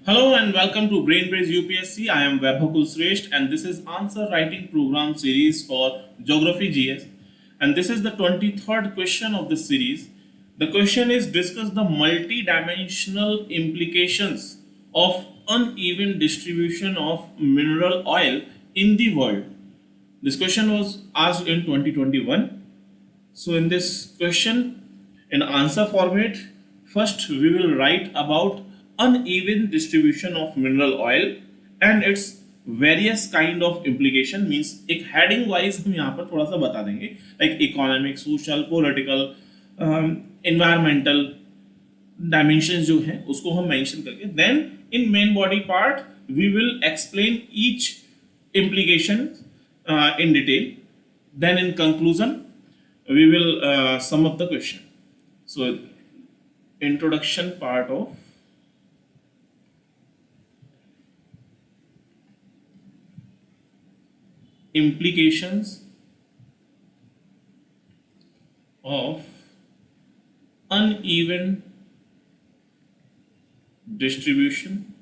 Hello and welcome to BrainBrace UPSC. I am Vaibhav Sresht and this is answer writing program series for Geography GS. And this is the 23rd question of this series. The question is discuss the multi-dimensional implications of uneven distribution of mineral oil in the world. This question was asked in 2021. So in this question, in answer format, first we will write about uneven distribution of mineral oil and its various kind of implication means एक heading wise हम यहाँ पर थोड़ा सा बता देंगे like economic, social, political, environmental dimensions जो हैं उसको हम mention करके then in main body part we will explain each implication in detail then in conclusion we will sum up the question. So, introduction part of implications of uneven distribution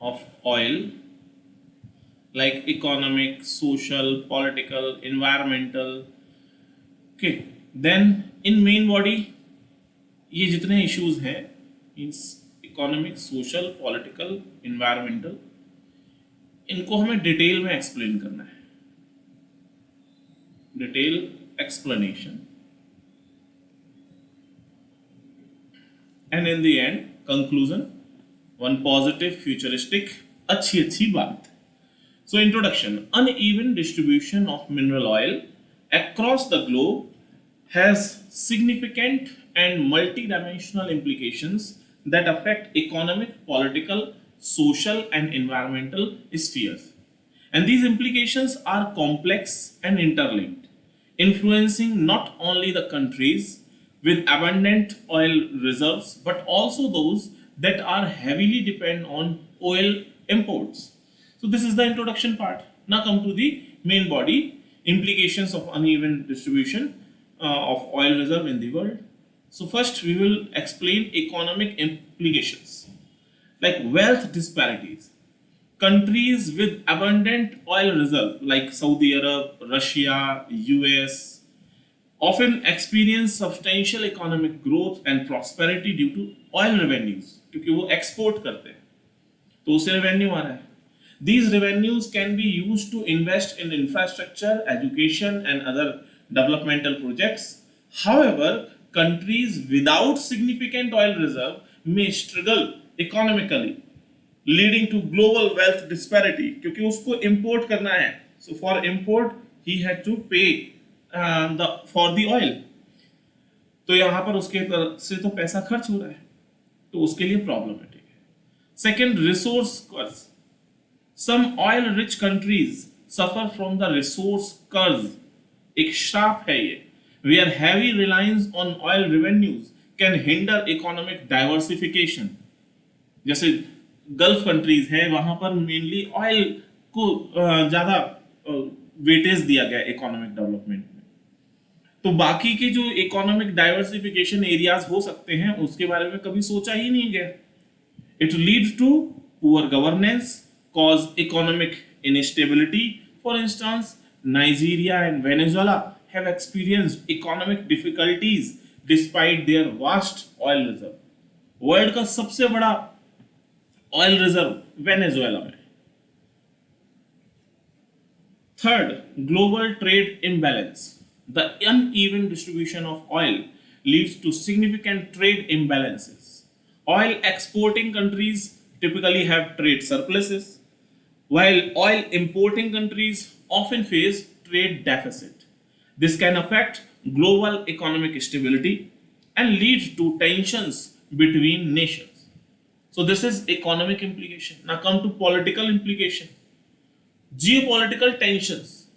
of oil like economic, social, political, environmental. Okay, then in main body ये जितने issues हैं means economic, social, political, environmental इनको हमें detail में explain करना है. Detail explanation and in the end conclusion one positive futuristic अच्छी बात. So introduction. Uneven distribution of mineral oil across the globe has significant and multidimensional implications that affect economic, political, social and environmental spheres. And these implications are complex and interlinked, influencing not only the countries with abundant oil reserves but also those that are heavily depend on oil imports. So this is the introduction part. Now come to the main body implications of uneven distribution of oil reserve in the world. So first we will explain economic implications like wealth disparities. Countries with abundant oil reserve like Saudi Arab, Russia, US often experience substantial economic growth and prosperity due to oil revenues क्योंकि वो export करते हैं तो उससे revenue आ रहा है. These revenues can be used to invest in infrastructure, education, and other developmental projects. However, countries without significant oil reserve may struggle economically, leading to global wealth disparity. क्योंकि उसको import करना है, so for import he had to pay for the oil. तो यहाँ पर उसके तरफ से तो पैसा खर्च हो रहा है, तो उसके लिए problematic है. Second, resource curse. Some oil-rich countries suffer from the resource curse. एक श्राप है ये, where heavy reliance on oil revenues can hinder economic diversification. जैसे गल्फ कंट्रीज हैं वहां पर मेनली ऑयल को ज्यादा वेटेज दिया गया इकोनॉमिक डेवलपमेंट में, तो बाकी के जो इकोनॉमिक डाइवर्सिफिकेशन एरियाज हो सकते हैं उसके बारे में कभी सोचा ही नहीं गया. It lead to poor governance, cause economic instability. For instance, Nigeria and Venezuela have experienced economic difficulties despite their vast oil reserve. World का सबसे बड़ा ऑयल रिजर्व वेनेजुएला में. Third, global trade imbalance. The uneven distribution of oil leads to significant trade imbalances. Oil exporting countries typically have trade surpluses, while oil importing countries often face trade deficit. This can affect global economic stability and lead to tensions between nations. So this is economic implication. Now come to political implication. Geopolitical tensions.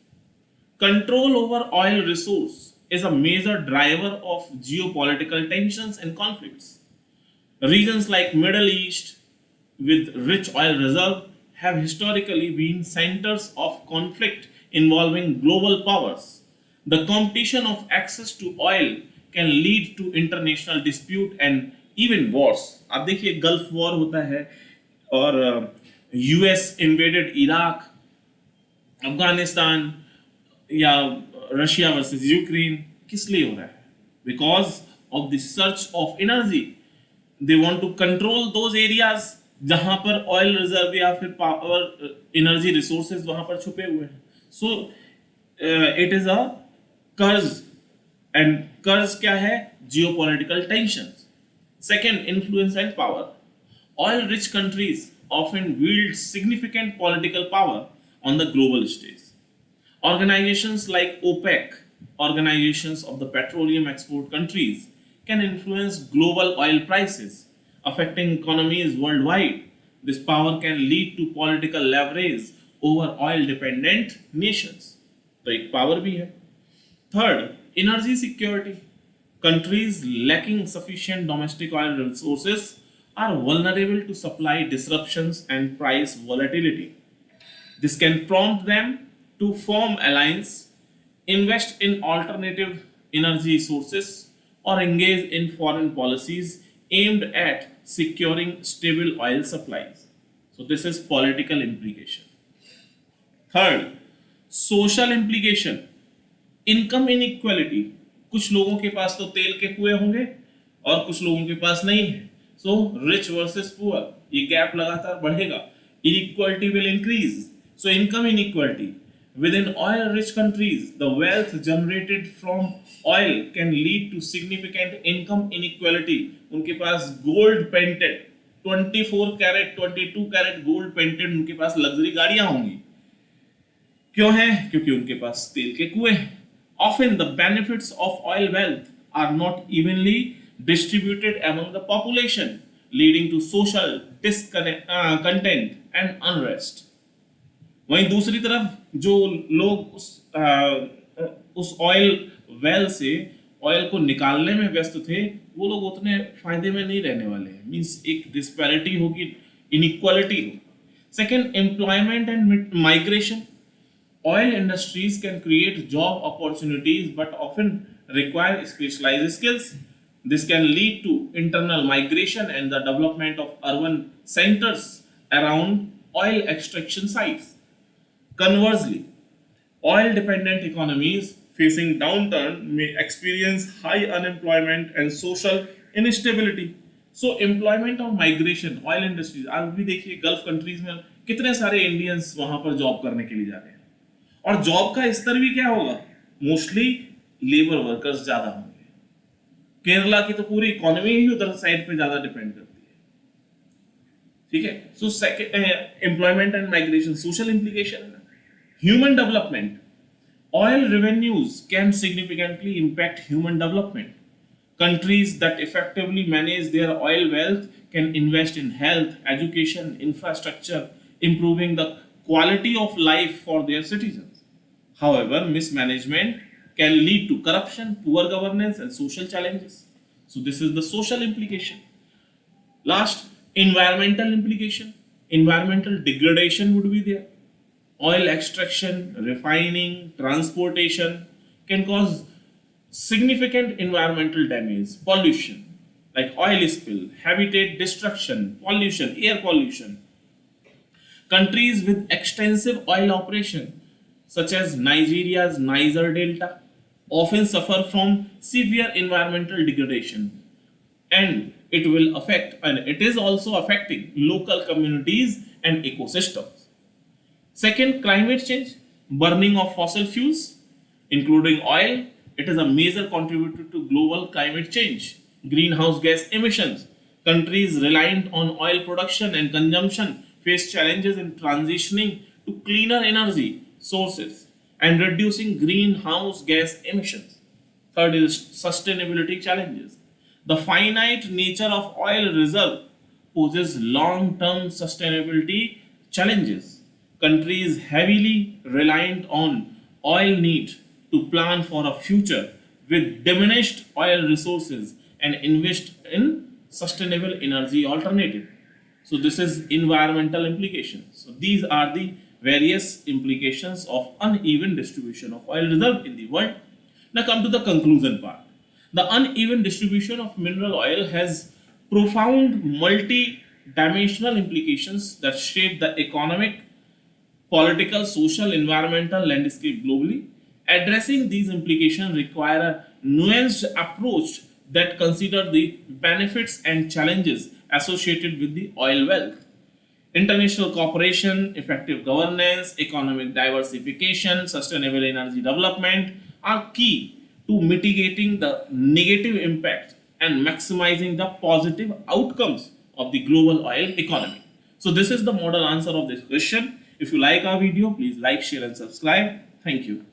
Control over oil resource is a major driver of geopolitical tensions and conflicts. Regions like Middle East with rich oil reserve have historically been centers of conflict involving global powers. The competition of access to oil can lead to international dispute and even Wars, आप देखिए gulf war होता है, और US invaded Iraq, Afghanistan, या Russia versus Ukraine, किस लिए हो रहा है? Because of the search of energy. They want to control those areas जहां पर ऑयल रिजर्व या फिर पावर एनर्जी रिसोर्सेज वहां पर छुपे हुए हैं। सो इट इज अ कर्ज, एंड कर्ज क्या है? Geopolitical tension. Second, influence and power. Oil rich countries often wield significant political power on the global stage. Organizations like OPEC, organizations of the petroleum export countries, can influence global oil prices, affecting economies worldwide. This power can lead to political leverage over oil dependent nations. तो एक power भी है। Third, energy security. Countries lacking sufficient domestic oil resources are vulnerable to supply disruptions and price volatility. This can prompt them to form alliance, invest in alternative energy sources, or engage in foreign policies aimed at securing stable oil supplies. So this is political implication. Third, social implication. Income inequality, कुछ लोगों के पास तो तेल के कुएं होंगे और कुछ लोगों के पास नहीं है। सो रिच वर्सेस पुअर, ये गैप लगातार बढ़ेगा, inequality will increase. So income inequality within oil rich countries, the wealth generated from oil can lead to significant income inequality. उनके पास gold painted 24 carat 22 carat gold painted उनके पास luxury गाड़ियां होंगी। क्यों है? क्योंकि उनके पास तेल के कुएं हैं। Often the benefits of oil wealth are not evenly distributed among the population, leading to social discontent and unrest. वहीं दूसरी तरफ जो लोग उस ऑयल वेल से ऑयल को निकालने में व्यस्त थे, वो लोग उतने फायदे में नहीं रहने वाले हैं। मींस एक डिस्पैरिटी होगी, इनइक्वालिटी होगी। Second, employment and migration. Oil industries can create job opportunities but often require specialized skills. This can lead to internal migration and the development of urban centers around oil extraction sites. Conversely, oil dependent economies facing downturn may experience high unemployment and social instability. So employment of migration, oil industries, आज भी देखिए gulf countries में कितने सारे Indians वहां पर job करने के लिए जा रहे हैं, और जॉब का स्तर भी क्या होगा? मोस्टली लेबर वर्कर्स ज्यादा होंगे। केरला की तो पूरी इकोनॉमी ही उधर साइड पे ज्यादा डिपेंड करती है। ठीक है। So second, employment and migration, social implication. Human development. Oil revenues can significantly impact human development. Countries that effectively manage their oil wealth can invest in health, education, infrastructure, improving the quality of life for their citizens. However, mismanagement can lead to corruption, poor governance, and social challenges. So, this is the social implication. Last, environmental implication. Environmental degradation would be there. Oil extraction, refining, transportation can cause significant environmental damage, pollution, like oil spill, habitat destruction, pollution, air pollution. Countries with extensive oil operation, such as Nigeria's Niger Delta, often suffer from severe environmental degradation, and it is also affecting local communities and ecosystems. Second, climate change. Burning of fossil fuels, including oil, it is a major contributor to global climate change. Greenhouse gas emissions. Countries reliant on oil production and consumption face challenges in transitioning to cleaner energy sources and reducing greenhouse gas emissions. Third is sustainability challenges. The finite nature of oil reserve poses long-term sustainability challenges. Countries heavily reliant on oil need to plan for a future with diminished oil resources and invest in sustainable energy alternative. So this is environmental implications. So these are the various implications of uneven distribution of oil reserve in the world. Now come to the conclusion part. The uneven distribution of mineral oil has profound multi-dimensional implications that shape the economic, political, social, environmental landscape globally. Addressing these implications require a nuanced approach that consider the benefits and challenges associated with the oil wealth. International cooperation, effective governance, economic diversification, sustainable energy development are key to mitigating the negative impact and maximizing the positive outcomes of the global oil economy. So, this is the model answer of this question. If you like our video, please like, share, and subscribe. Thank you.